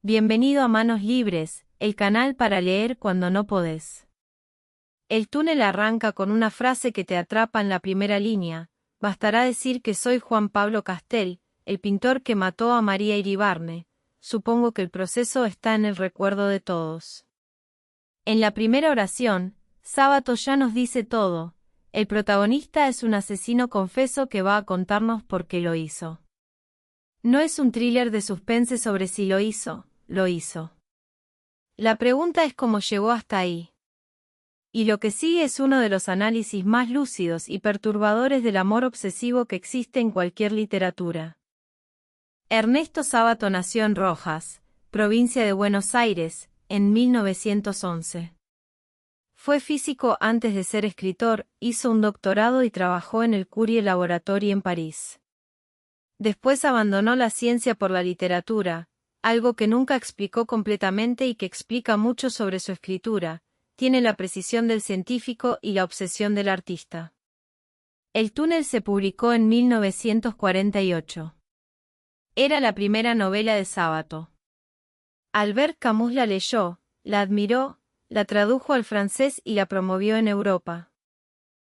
Bienvenido a Manos Libres, el canal para leer cuando no podés. El túnel arranca con una frase que te atrapa en la primera línea. Bastará decir que soy Juan Pablo Castel, el pintor que mató a María Iribarne. Supongo que el proceso está en el recuerdo de todos. En la primera oración, Sábato ya nos dice todo. El protagonista es un asesino confeso que va a contarnos por qué lo hizo. No es un thriller de suspense sobre si lo hizo. Lo hizo. La pregunta es cómo llegó hasta ahí. Y lo que sigue es uno de los análisis más lúcidos y perturbadores del amor obsesivo que existe en cualquier literatura. Ernesto Sábato nació en Rojas, provincia de Buenos Aires, en 1911. Fue físico antes de ser escritor, hizo un doctorado y trabajó en el Curie Laboratory en París. Después abandonó la ciencia por la literatura, algo que nunca explicó completamente y que explica mucho sobre su escritura. Tiene la precisión del científico y la obsesión del artista. El túnel se publicó en 1948. Era la primera novela de Sábato. Albert Camus la leyó, la admiró, la tradujo al francés y la promovió en Europa.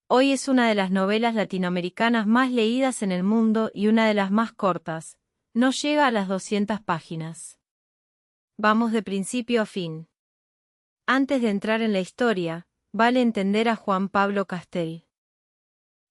Hoy es una de las novelas latinoamericanas más leídas en el mundo y una de las más cortas. No llega a las 200 páginas. Vamos de principio a fin. Antes de entrar en la historia, vale entender a Juan Pablo Castel.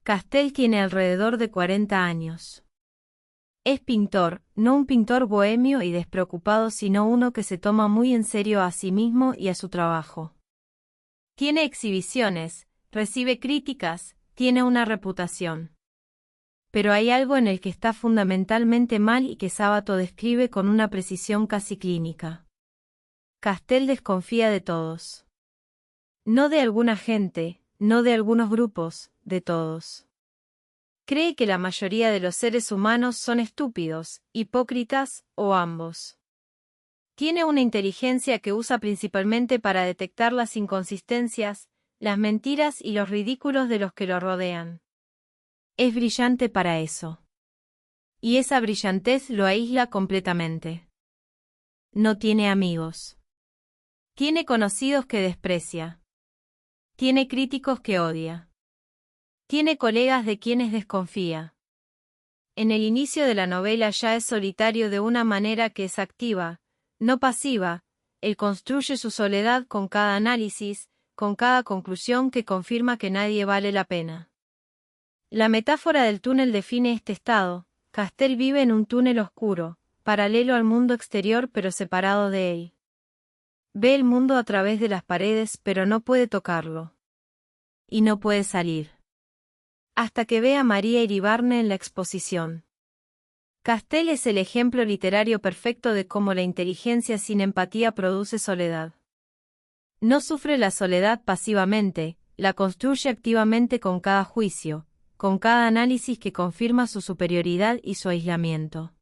Castel tiene alrededor de 40 años. Es pintor, no un pintor bohemio y despreocupado, sino uno que se toma muy en serio a sí mismo y a su trabajo. Tiene exhibiciones, recibe críticas, tiene una reputación. Pero hay algo en el que está fundamentalmente mal y que Sábato describe con una precisión casi clínica. Castel desconfía de todos. No de alguna gente, no de algunos grupos, de todos. Cree que la mayoría de los seres humanos son estúpidos, hipócritas, o ambos. Tiene una inteligencia que usa principalmente para detectar las inconsistencias, las mentiras y los ridículos de los que lo rodean. Es brillante para eso. Y esa brillantez lo aísla completamente. No tiene amigos. Tiene conocidos que desprecia. Tiene críticos que odia. Tiene colegas de quienes desconfía. En el inicio de la novela ya es solitario de una manera que es activa, no pasiva. Él construye su soledad con cada análisis, con cada conclusión que confirma que nadie vale la pena. La metáfora del túnel define este estado. Castel vive en un túnel oscuro, paralelo al mundo exterior pero separado de él. Ve el mundo a través de las paredes pero no puede tocarlo. Y no puede salir. Hasta que ve a María Iribarne en la exposición. Castel es el ejemplo literario perfecto de cómo la inteligencia sin empatía produce soledad. No sufre la soledad pasivamente, la construye activamente con cada juicio, con cada análisis que confirma su superioridad y su aislamiento.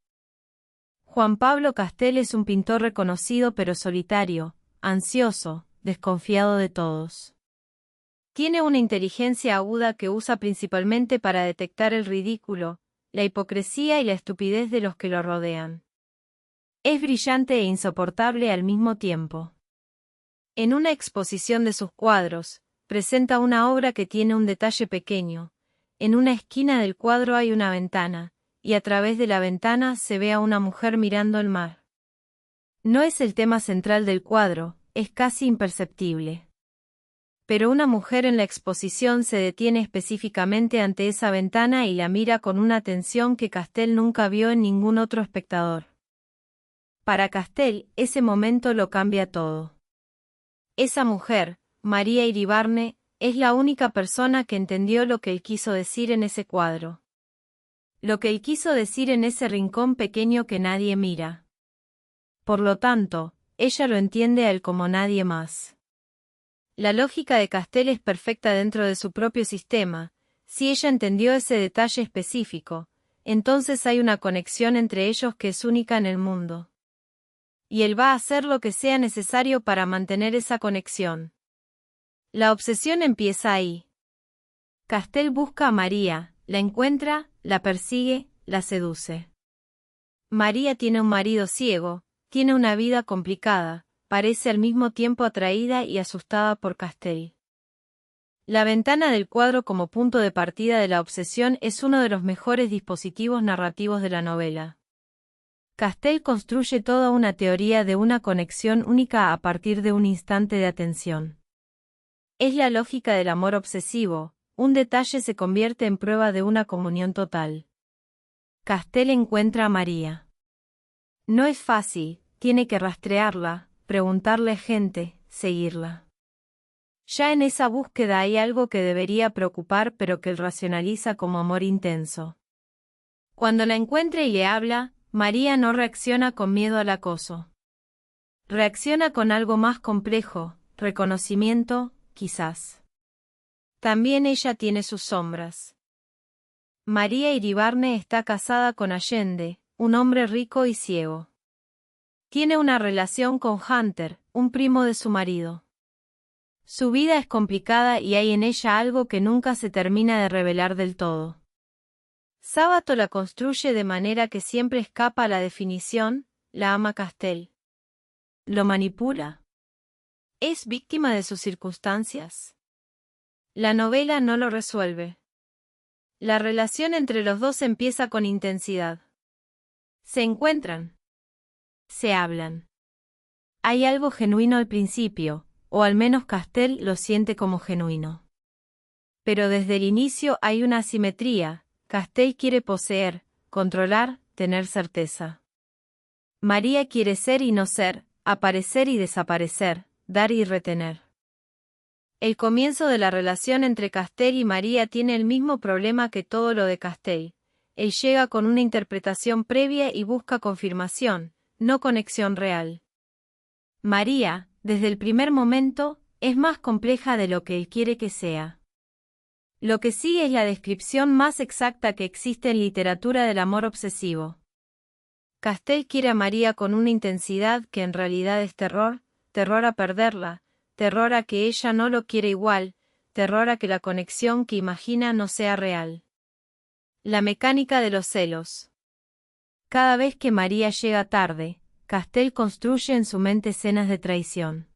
Juan Pablo Castel es un pintor reconocido pero solitario, ansioso, desconfiado de todos. Tiene una inteligencia aguda que usa principalmente para detectar el ridículo, la hipocresía y la estupidez de los que lo rodean. Es brillante e insoportable al mismo tiempo. En una exposición de sus cuadros, presenta una obra que tiene un detalle pequeño. En una esquina del cuadro hay una ventana, y a través de la ventana se ve a una mujer mirando el mar. No es el tema central del cuadro, es casi imperceptible. Pero una mujer en la exposición se detiene específicamente ante esa ventana y la mira con una atención que Castel nunca vio en ningún otro espectador. Para Castel, ese momento lo cambia todo. Esa mujer, María Iribarne, es la única persona que entendió lo que él quiso decir en ese cuadro. Lo que él quiso decir en ese rincón pequeño que nadie mira. Por lo tanto, ella lo entiende a él como nadie más. La lógica de Castel es perfecta dentro de su propio sistema. Si ella entendió ese detalle específico, entonces hay una conexión entre ellos que es única en el mundo. Y él va a hacer lo que sea necesario para mantener esa conexión. La obsesión empieza ahí. Castel busca a María, la encuentra, la persigue, la seduce. María tiene un marido ciego, tiene una vida complicada, parece al mismo tiempo atraída y asustada por Castell. La ventana del cuadro como punto de partida de la obsesión es uno de los mejores dispositivos narrativos de la novela. Castell construye toda una teoría de una conexión única a partir de un instante de atención. Es la lógica del amor obsesivo, un detalle se convierte en prueba de una comunión total. Castell encuentra a María. No es fácil, tiene que rastrearla, preguntarle a gente, seguirla. Ya en esa búsqueda hay algo que debería preocupar pero que él racionaliza como amor intenso. Cuando la encuentra y le habla, María no reacciona con miedo al acoso. Reacciona con algo más complejo, reconocimiento, quizás. También ella tiene sus sombras. María Iribarne está casada con Allende, un hombre rico y ciego. Tiene una relación con Hunter, un primo de su marido. Su vida es complicada y hay en ella algo que nunca se termina de revelar del todo. Sábato la construye de manera que siempre escapa a la definición, la ama Castell. ¿Lo manipula? ¿Es víctima de sus circunstancias? La novela no lo resuelve. La relación entre los dos empieza con intensidad. Se encuentran. Se hablan. Hay algo genuino al principio, o al menos Castell lo siente como genuino. Pero desde el inicio hay una asimetría, Castell quiere poseer, controlar, tener certeza. María quiere ser y no ser, aparecer y desaparecer, dar y retener. El comienzo de la relación entre Castell y María tiene el mismo problema que todo lo de Castell. Él llega con una interpretación previa y busca confirmación, no conexión real. María, desde el primer momento, es más compleja de lo que él quiere que sea. Lo que sigue es la descripción más exacta que existe en literatura del amor obsesivo. Castell quiere a María con una intensidad que en realidad es terror, terror a perderla, terror a que ella no lo quiere igual, terror a que la conexión que imagina no sea real. La mecánica de los celos. Cada vez que María llega tarde, Castell construye en su mente escenas de traición.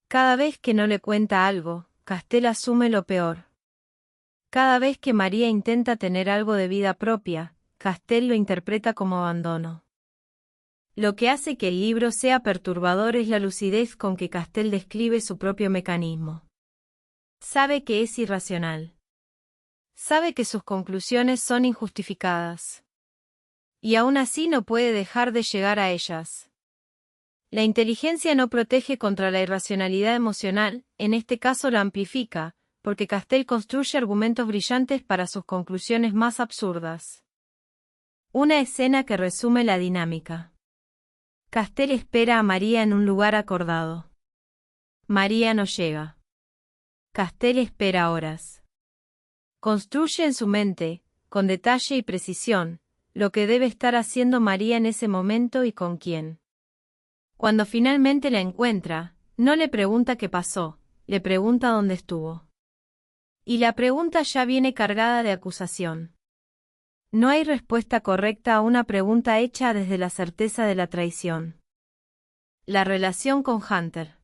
Cada vez que no le cuenta algo, Castell asume lo peor. Cada vez que María intenta tener algo de vida propia, Castell lo interpreta como abandono. Lo que hace que el libro sea perturbador es la lucidez con que Castell describe su propio mecanismo. Sabe que es irracional. Sabe que sus conclusiones son injustificadas. Y aún así no puede dejar de llegar a ellas. La inteligencia no protege contra la irracionalidad emocional, en este caso la amplifica, porque Castell construye argumentos brillantes para sus conclusiones más absurdas. Una escena que resume la dinámica. Castell espera a María en un lugar acordado. María no llega. Castell espera horas. Construye en su mente, con detalle y precisión, lo que debe estar haciendo María en ese momento y con quién. Cuando finalmente la encuentra, no le pregunta qué pasó, le pregunta dónde estuvo. Y la pregunta ya viene cargada de acusación. No hay respuesta correcta a una pregunta hecha desde la certeza de la traición. La relación con Hunter.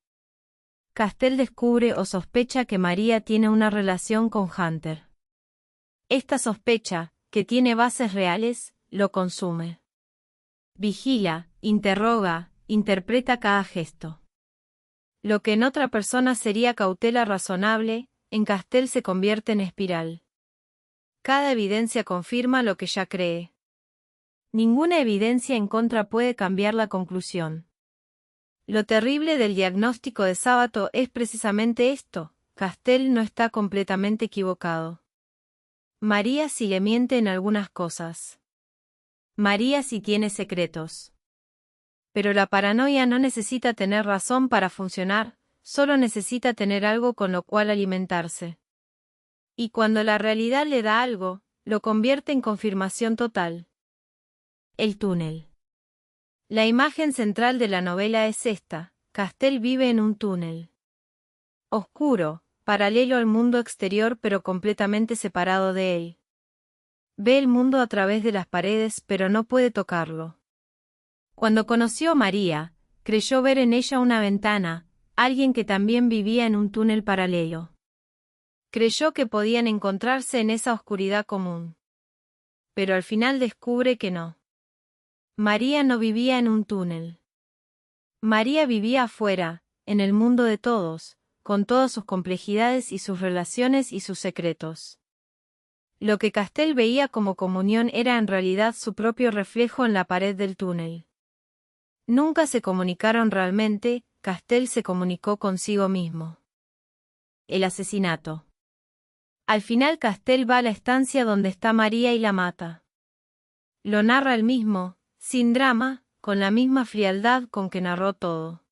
Castell descubre o sospecha que María tiene una relación con Hunter. Esta sospecha, que tiene bases reales, lo consume. Vigila, interroga, interpreta cada gesto. Lo que en otra persona sería cautela razonable, en Castell se convierte en espiral. Cada evidencia confirma lo que ya cree. Ninguna evidencia en contra puede cambiar la conclusión. Lo terrible del diagnóstico de Sábato es precisamente esto: Castell no está completamente equivocado. María sí le miente en algunas cosas. María sí tiene secretos. Pero la paranoia no necesita tener razón para funcionar, solo necesita tener algo con lo cual alimentarse. Y cuando la realidad le da algo, lo convierte en confirmación total. El túnel. La imagen central de la novela es esta: Castell vive en un túnel. Oscuro, paralelo al mundo exterior pero completamente separado de él. Ve el mundo a través de las paredes pero no puede tocarlo. Cuando conoció a María, creyó ver en ella una ventana, alguien que también vivía en un túnel paralelo. Creyó que podían encontrarse en esa oscuridad común. Pero al final descubre que no. María no vivía en un túnel. María vivía afuera, en el mundo de todos, con todas sus complejidades y sus relaciones y sus secretos. Lo que Castell veía como comunión era en realidad su propio reflejo en la pared del túnel. Nunca se comunicaron realmente, Castell se comunicó consigo mismo. El asesinato. Al final Castell va a la estancia donde está María y la mata. Lo narra él mismo, sin drama, con la misma frialdad con que narró todo.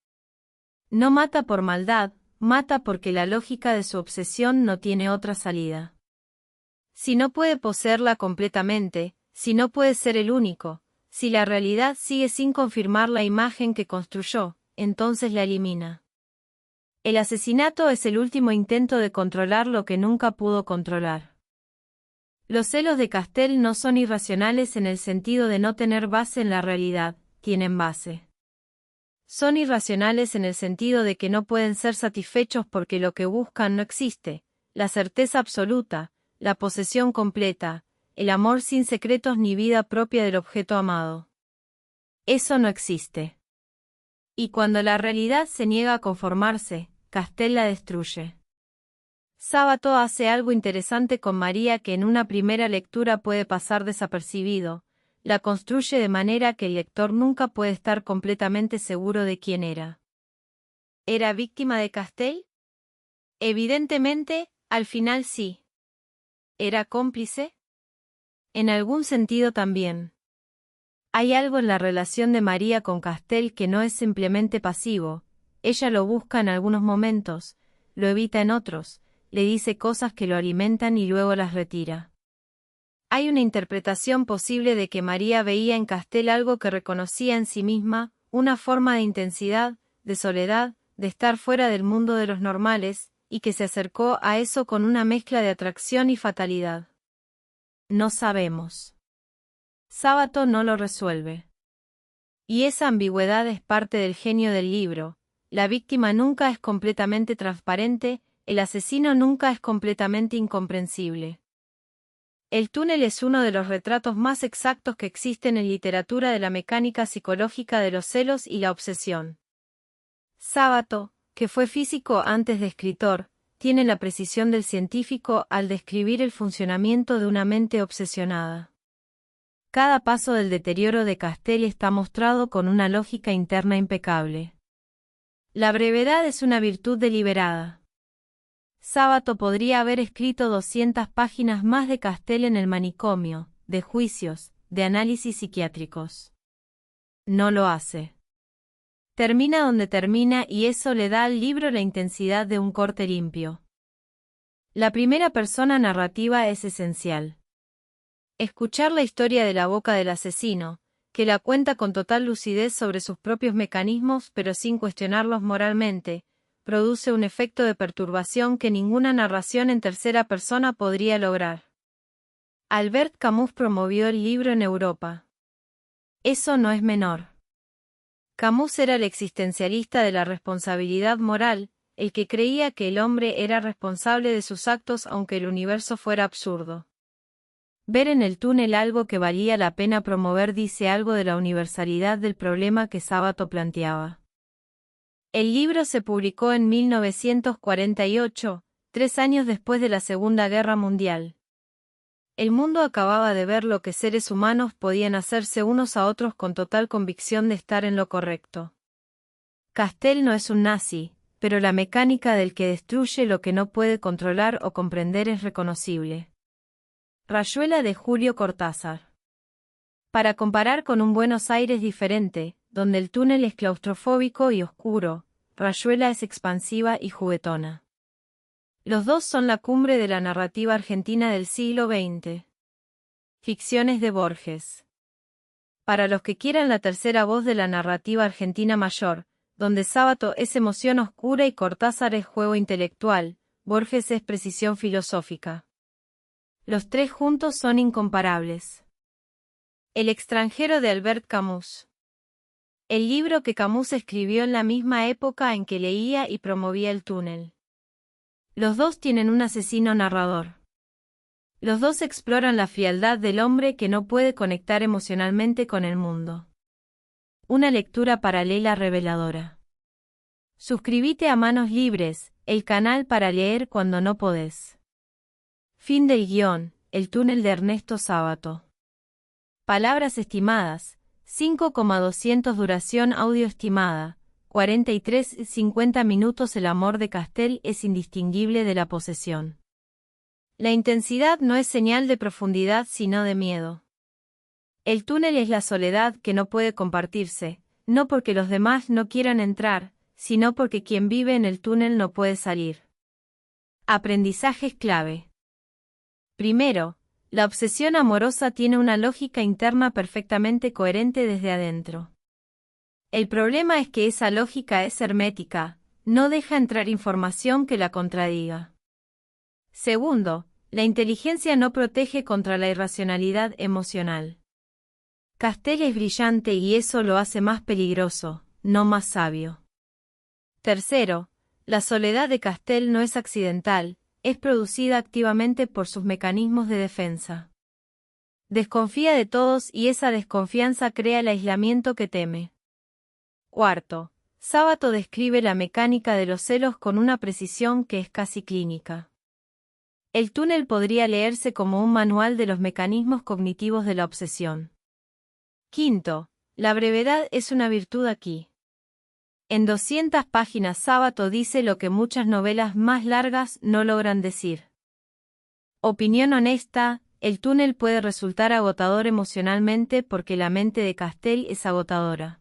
No mata por maldad, mata porque la lógica de su obsesión no tiene otra salida. Si no puede poseerla completamente, si no puede ser el único, si la realidad sigue sin confirmar la imagen que construyó, entonces la elimina. El asesinato es el último intento de controlar lo que nunca pudo controlar. Los celos de Castell no son irracionales en el sentido de no tener base en la realidad, tienen base. Son irracionales en el sentido de que no pueden ser satisfechos porque lo que buscan no existe, la certeza absoluta, la posesión completa, el amor sin secretos ni vida propia del objeto amado. Eso no existe. Y cuando la realidad se niega a conformarse, Castell la destruye. Sábato hace algo interesante con María que en una primera lectura puede pasar desapercibido, la construye de manera que el lector nunca puede estar completamente seguro de quién era. ¿Era víctima de Castell? Evidentemente, al final sí. ¿Era cómplice? En algún sentido también. Hay algo en la relación de María con Castell que no es simplemente pasivo, ella lo busca en algunos momentos, lo evita en otros, le dice cosas que lo alimentan y luego las retira. Hay una interpretación posible de que María veía en Castell algo que reconocía en sí misma, una forma de intensidad, de soledad, de estar fuera del mundo de los normales, y que se acercó a eso con una mezcla de atracción y fatalidad. No sabemos. Sábato no lo resuelve. Y esa ambigüedad es parte del genio del libro, la víctima nunca es completamente transparente, el asesino nunca es completamente incomprensible. El túnel es uno de los retratos más exactos que existen en literatura de la mecánica psicológica de los celos y la obsesión. Sábato, que fue físico antes de escritor, tiene la precisión del científico al describir el funcionamiento de una mente obsesionada. Cada paso del deterioro de Castell está mostrado con una lógica interna impecable. La brevedad es una virtud deliberada. Sábato podría haber escrito 200 páginas más de Castell en el manicomio, de juicios, de análisis psiquiátricos. No lo hace. Termina donde termina y eso le da al libro la intensidad de un corte limpio. La primera persona narrativa es esencial. Escuchar la historia de la boca del asesino, que la cuenta con total lucidez sobre sus propios mecanismos pero sin cuestionarlos moralmente, produce un efecto de perturbación que ninguna narración en tercera persona podría lograr. Albert Camus promovió el libro en Europa. Eso no es menor. Camus era el existencialista de la responsabilidad moral, el que creía que el hombre era responsable de sus actos aunque el universo fuera absurdo. Ver en el túnel algo que valía la pena promover dice algo de la universalidad del problema que Sábato planteaba. El libro se publicó en 1948, 3 años después de la Segunda Guerra Mundial. El mundo acababa de ver lo que seres humanos podían hacerse unos a otros con total convicción de estar en lo correcto. Castell no es un nazi, pero la mecánica del que destruye lo que no puede controlar o comprender es reconocible. Rayuela de Julio Cortázar. Para comparar con un Buenos Aires diferente, donde el túnel es claustrofóbico y oscuro, Rayuela es expansiva y juguetona. Los dos son la cumbre de la narrativa argentina del siglo XX. Ficciones de Borges. Para los que quieran la tercera voz de la narrativa argentina mayor, donde Sábato es emoción oscura y Cortázar es juego intelectual, Borges es precisión filosófica. Los tres juntos son incomparables. El extranjero de Albert Camus. El libro que Camus escribió en la misma época en que leía y promovía el túnel. Los dos tienen un asesino narrador. Los dos exploran la frialdad del hombre que no puede conectar emocionalmente con el mundo. Una lectura paralela reveladora. Suscríbete a Manos Libres, el canal para leer cuando no podés. Fin del guión, El túnel de Ernesto Sábato. Palabras estimadas, 5,200 duración audio estimada, 43-50 minutos. El amor de Castel es indistinguible de la posesión. La intensidad no es señal de profundidad sino de miedo. El túnel es la soledad que no puede compartirse, no porque los demás no quieran entrar, sino porque quien vive en el túnel no puede salir. Aprendizajes clave. Primero, la obsesión amorosa tiene una lógica interna perfectamente coherente desde adentro. El problema es que esa lógica es hermética, no deja entrar información que la contradiga. Segundo, la inteligencia no protege contra la irracionalidad emocional. Castel es brillante y eso lo hace más peligroso, no más sabio. Tercero, la soledad de Castel no es accidental, es producida activamente por sus mecanismos de defensa. Desconfía de todos y esa desconfianza crea el aislamiento que teme. Cuarto, Sábato describe la mecánica de los celos con una precisión que es casi clínica. El túnel podría leerse como un manual de los mecanismos cognitivos de la obsesión. Quinto, la brevedad es una virtud aquí. En 200 páginas Sábato dice lo que muchas novelas más largas no logran decir. Opinión honesta, el túnel puede resultar agotador emocionalmente porque la mente de Castel es agotadora.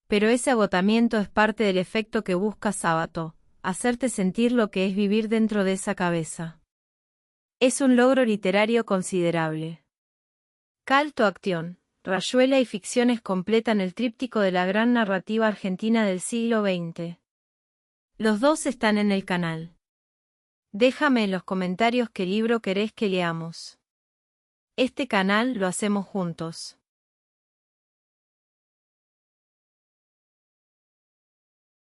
Pero ese agotamiento es parte del efecto que busca Sábato, hacerte sentir lo que es vivir dentro de esa cabeza. Es un logro literario considerable. Call to Action. Rayuela y ficciones completan el tríptico de la gran narrativa argentina del siglo XX. Los dos están en el canal. Déjame en los comentarios qué libro querés que leamos. Este canal lo hacemos juntos.